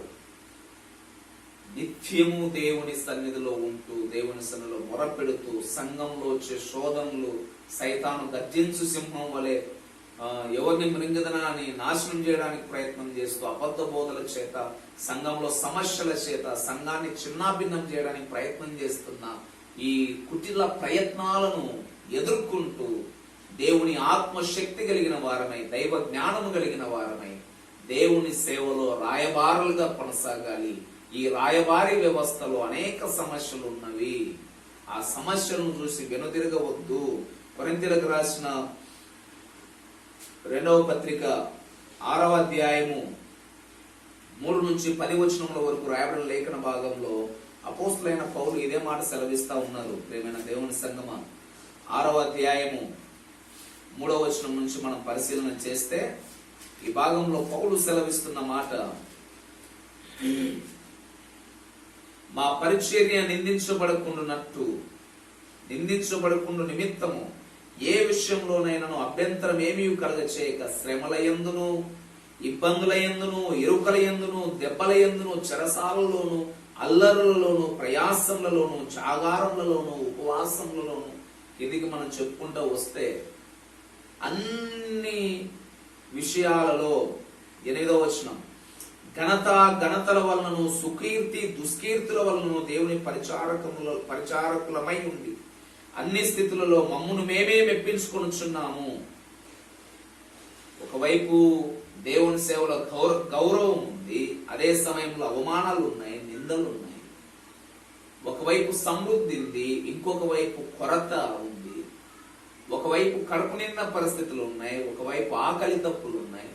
నిత్యము దేవుని సన్నిధిలో ఉంటూ దేవుని సన్నిధిలో మొరపెడుతూ సంఘంలో వచ్చే శోధనలు, సైతాను గర్జించు సింహం వలె ఎవరిని మృంగదనాన్ని నాశనం చేయడానికి ప్రయత్నం చేస్తూ అబద్ధ బోధల చేత, సంఘంలో సమస్యల చేత సంఘాన్ని చిన్నాభిన్నం చేయడానికి ప్రయత్నం చేస్తున్న ఈ కుటిల ప్రయత్నాలను ఎదుర్కొంటూ దేవుని ఆత్మశక్తి కలిగిన వారమై, దైవ జ్ఞానము కలిగిన వారమై దేవుని సేవలో రాయబారులుగా కొనసాగాలి. ఈ రాయబారి వ్యవస్థలో అనేక సమస్యలు ఉన్నవి. ఆ సమస్యలను చూసి వెనుతిరగవద్దు. కొరింథీయులకు రాసిన 2వ పత్రిక 6వ అధ్యాయము 3 నుంచి 10 వచనముల వరకు రాయబడిన లేఖన భాగంలో అపోస్తలుడైన పౌలు ఇదే మాట సెలవిస్తా ఉన్నారు. ప్రియమైన దేవుని సంగమా, 6వ అధ్యాయము 3వ వచనం నుంచి మనం పరిశీలన చేస్తే ఈ భాగంలో పౌలు సెలవిస్తున్న మాట, మా పరిచర్య నిందించబడకుండా నిమిత్తము ఏ విషయంలోనైనాను అభ్యంతరం ఏమీ కలగచేయక శ్రమలయందును, ఇబ్బందులయందును, ఇరుకలయందును, దెబ్బలయందును, చెరసాలలోను, అల్లరులలోను, ప్రయాసములలోను, జాగారములలోను, ఉపవాసములలోను, కిందికి మనం చెప్పుకుంటూ వస్తే అన్ని విషయాలలో 8వ వచనం, ఘనతల వలనను సుకీర్తి దుష్కీర్తుల వలనను దేవుని పరిచారకులమై ఉండి అన్ని స్థితులలో మమ్మును మేమే మెప్పించుకొనుచున్నాము. ఒకవైపు దేవుని సేవలో గౌరవం ఉంది, అదే సమయంలో అవమానాలు ఉన్నాయి, నిందలు ఉన్నాయి. ఒకవైపు సమృద్ధి ఉంది, ఇంకొక వైపు కొరత ఉంది. ఒకవైపు కడుపు నిండిన పరిస్థితులు ఉన్నాయి, ఒకవైపు ఆకలి తప్పులు ఉన్నాయి.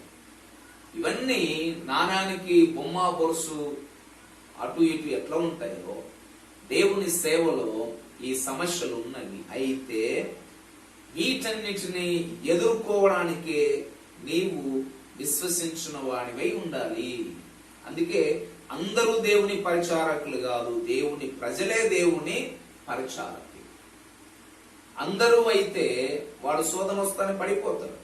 ఇవన్నీ నాణానికి బొమ్మ బొరుసు అటు ఇటు ఎట్లా ఉంటాయో దేవుని సేవలో ఈ సమస్యలు ఉన్నవి. అయితే వీటన్నిటిని ఎదుర్కోవడానికే నీవు విశ్వసించిన వాడివై ఉండాలి. అందుకే అందరూ దేవుని పరిచారకులు కాదు, దేవుని ప్రజలే దేవుని పరిచారకులు. అందరూ అయితే వాడు శోధన వస్తానే పడిపోతారు.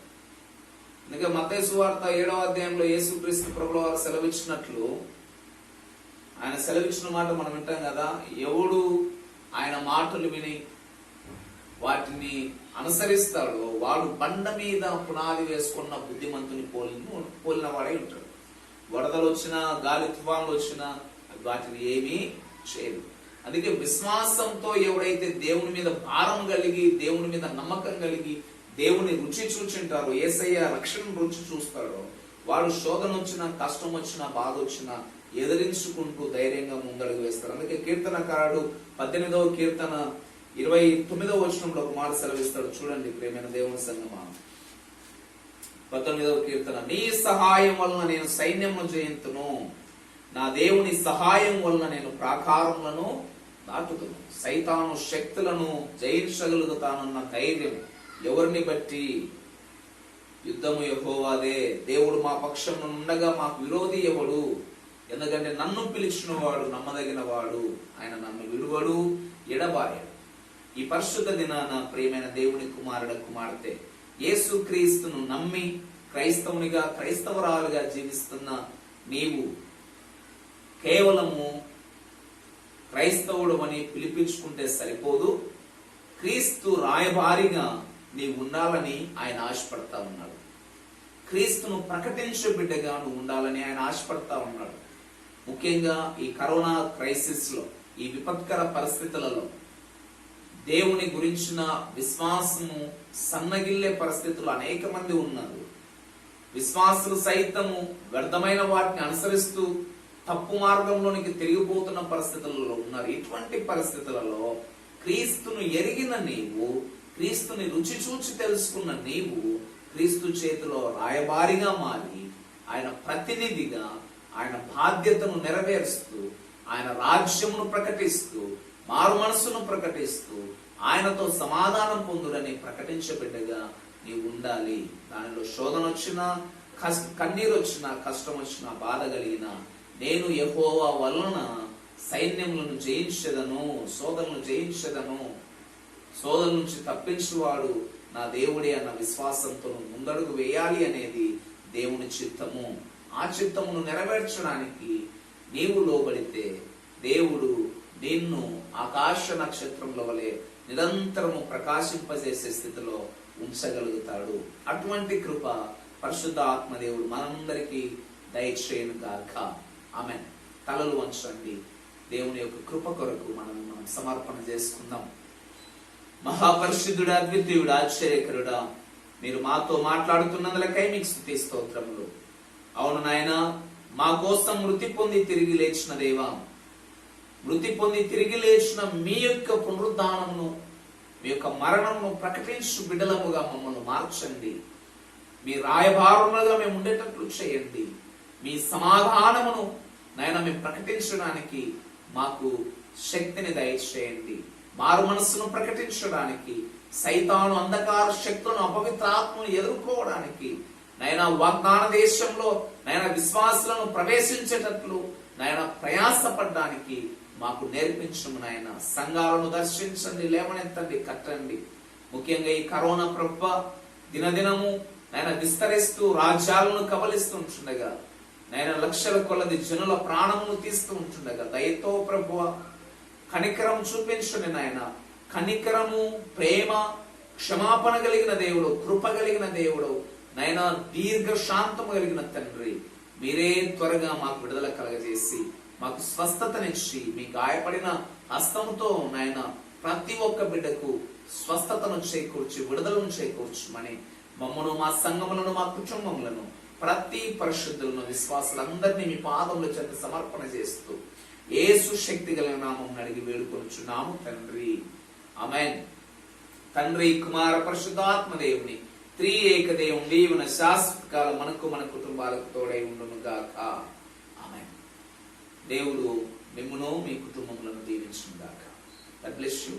అందుకే మత్తయి సువార్త 7వ అధ్యాయంలో యేసుక్రీస్తు ప్రభుల వారు సెలవిచ్చినట్లు, ఆయన సెలవిచ్చిన మాట మనం వింటాం కదా, ఎవడు ఆయన మాటలు విని వాటిని అనుసరిస్తాడో వాడు బండ మీద పునాది వేసుకున్న బుద్ధిమంతుని పోలిన వాడై ఉంటాడు. వరదలు వచ్చినా, గాలి తుఫాన్లు వచ్చినా వాటిని ఏమీ చేయదు. అందుకే విశ్వాసంతో ఎవడైతే దేవుని మీద భారం కలిగి, దేవుని మీద నమ్మకం కలిగి, దేవుని రుచి చూచింటారో, యేసయ్య రక్షణ రుచి చూస్తాడో, వాడు శోధన వచ్చినా, కష్టం వచ్చినా, బాధ వచ్చినా ఎదిరించుకుంటూ ధైర్యంగా ముందడుగు వేస్తారు. అందుకే కీర్తనకారుడు 18వ కీర్తన 29వ వచనంలో ఒక మాట సెలవిస్తాడు. చూడండి ప్రియమైన దేవుని సంగమా, 19వ కీర్తన, నీ సహాయం వలన నేను సైన్యమును జయింతును, నా దేవుని సహాయం వలన నేను ప్రాకారములను దాటుతును. సైతాను శక్తులను జయించగలుగుతానన్న ధైర్యం ఎవరిని బట్టి? యుద్ధము యెహోవాదే, దేవుడు మా పక్షంలో ఉండగా మాకు విరోధి ఎవడు? ఎందుకంటే నన్ను పిలిచిన వాడు నమ్మదగిన వాడు, ఆయన నన్ను విడువడు, ఎడబాయడు. ఈ పరిశుద్ధ దినాన ప్రియమైన దేవుని కుమారుడ కుమార్తె యేసు క్రీస్తును నమ్మి క్రైస్తవునిగా, క్రైస్తవరాలుగా జీవిస్తున్న నీవు కేవలము క్రైస్తవుడు అని పిలిపించుకుంటే సరిపోదు. క్రీస్తు రాయబారిగా నీవు ఉండాలని ఆయన ఆశపడతా ఉన్నాడు. క్రీస్తును ప్రకటించే బిడ్డగా నువ్వు ఉండాలని ఆయన ఆశపడతా ఉన్నాడు. ముఖ్యంగా ఈ కరోనా క్రైసిస్ లో, ఈ విపత్కర పరిస్థితులలో దేవుని గురించిన విశ్వాసము సన్నగిల్లే పరిస్థితులు అనేక మంది ఉన్నారు. విశ్వాసులు సైతము వ్యర్థమైన వాటిని అనుసరిస్తూ తప్పు మార్గంలోనికి తిరిగిపోతున్న పరిస్థితులలో ఉన్నారు. ఇటువంటి పరిస్థితులలో క్రీస్తును ఎరిగిన నీవు, క్రీస్తుని రుచి చూచి తెలుసుకున్న నీవు క్రీస్తు చేతిలో రాయబారిగా మారి ఆయన ప్రతినిధిగా ఆయన బాధ్యతను నెరవేరుస్తూ ఆయన రాజ్యమును ప్రకటిస్తూ మారు మనస్సును ప్రకటిస్తూ ఆయనతో సమాధానం పొందుడని ప్రకటించే బిడ్డగా నీవు ఉండాలి. దానిలో శోధన వచ్చినా, కన్నీరు వచ్చినా, కష్టం వచ్చినా, బాధ కలిగినా నేను యెహోవా వలన సైన్యములను జయించెదను, శోధనను జయించెదను, శోధన నుంచి తప్పించువాడు నా దేవుడే అన్న విశ్వాసంతో ముందడుగు వేయాలి అనేది దేవుని చిత్తము. ఆ చిత్తమును నెరవేర్చడానికి నీవు లోబడితే దేవుడు నిన్ను ఆకాశ నక్షత్రముల వలె నిరంతరము ప్రకాశింపజేసే స్థితిలో ఉంచగలుగుతాడు. అటువంటి కృప పరిశుద్ధ ఆత్మదేవుడు మనందరికీ దయచేయను గాక. ఆమేన్. తలలు వంచండి. దేవుని యొక్క కృప కొరకు మనం సమర్పణ చేసుకుందాం. మహాపరిశుద్ధుడా, అద్వితీయుడా, ఆశ్చర్యకరుడా, మీరు మాతో మాట్లాడుతున్నందులకై మీకు స్తుతి స్తోత్రములు. అవును నాయనా, మా కోసం మృతి పొంది తిరిగి లేచిన దేవా, మృతి పొంది తిరిగి లేచిన మీ యొక్క పునరుద్ధానమును, మీ యొక్క మరణమును ప్రకటించు బిడ్డలముగా మమ్మల్ని మార్చండి. మీ రాయబారులుగా మేము ఉండేటట్లు చేయండి. మీ సమాధానమును నాయన మేము ప్రకటించడానికి మాకు శక్తిని దయచేయండి. మారు మనస్సును ప్రకటించడానికి, సైతాను అంధకార శక్తులను, అపవిత్రాత్మను ఎదుర్కోవడానికి, నైనా వాగ్దాన దేశంలో నైనా విశ్వాసులను ప్రవేశించేటట్లు నైనా ప్రయాసపడడానికి మాకు నేర్పించము నాయన. సంఘాలను దర్శించండి, లేవనెత్తండి, కట్టండి. ముఖ్యంగా ఈ కరోనా ప్రభువ దినదినము నైనా విస్తరిస్తూ రాజ్యాలను కబలిస్తూ ఉంటుండగా, నైనా లక్షల కొలది జనుల ప్రాణమును తీస్తూ ఉంటుండగా దయతో ప్రభువ కనికరం చూపించండి నాయన. కనికరము, ప్రేమ, క్షమాపణ కలిగిన దేవుడు, కృప కలిగిన దేవుడు, నైనా దీర్ఘ శాంతము కలిగిన తండ్రి, మీరే త్వరగా మాకు విడుదల కలగజేసి మాకు స్వస్థతనిచ్చి మీ గాయపడిన హస్తముతో నాయన ప్రతి ఒక్క బిడ్డకు స్వస్థతను చేకూర్చి విడుదలను చేకూర్చమని మమ్మను, మా సంఘములను, మా కుటుంబములను, ప్రతి పరిశుద్ధులను, విశ్వాసులందరినీ మీ పాదముల చేత సమర్పణ చేస్తూ యేసు శక్తి గల నామం అడిగి వేడుకొనుచున్నాము తండ్రి. ఆమేన్. తండ్రి, కుమార, పరిశుద్ధాత్మ దేవుని త్రియేక దేవుని దీవెన శాశ్వత కాలం మనకు, మన కుటుంబాలకు తోడై ఉండును గాక. ఆమేన్. దేవుడు మిమ్మును, మీ కుటుంబములను దీవించును గాక. God bless you.